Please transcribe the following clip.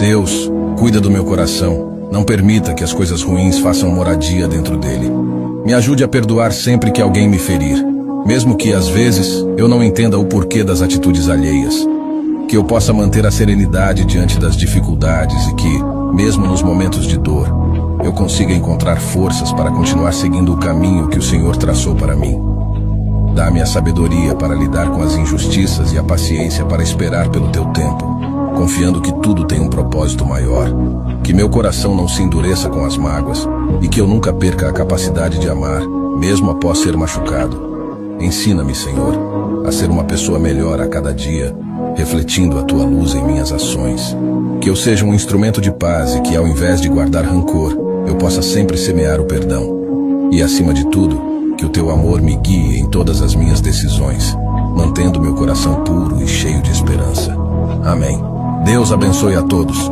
Deus, cuida do meu coração. Não permita que as coisas ruins façam moradia dentro dele. Me ajude a perdoar sempre que alguém me ferir, mesmo que, às vezes, eu não entenda o porquê das atitudes alheias. Que eu possa manter a serenidade diante das dificuldades e que, mesmo nos momentos de dor, eu consiga encontrar forças para continuar seguindo o caminho que o Senhor traçou para mim. Dá-me a sabedoria para lidar com as injustiças e a paciência para esperar pelo teu tempo, confiando que tudo tem um propósito maior. Que meu coração não se endureça com as mágoas e que eu nunca perca a capacidade de amar, mesmo após ser machucado. Ensina-me, Senhor, a ser uma pessoa melhor a cada dia, refletindo a tua luz em minhas ações. Que eu seja um instrumento de paz e que, ao invés de guardar rancor, eu possa sempre semear o perdão. E, acima de tudo, que o teu amor me guie em todas as minhas decisões, mantendo meu coração puro e cheio de esperança. Amém. Deus abençoe a todos.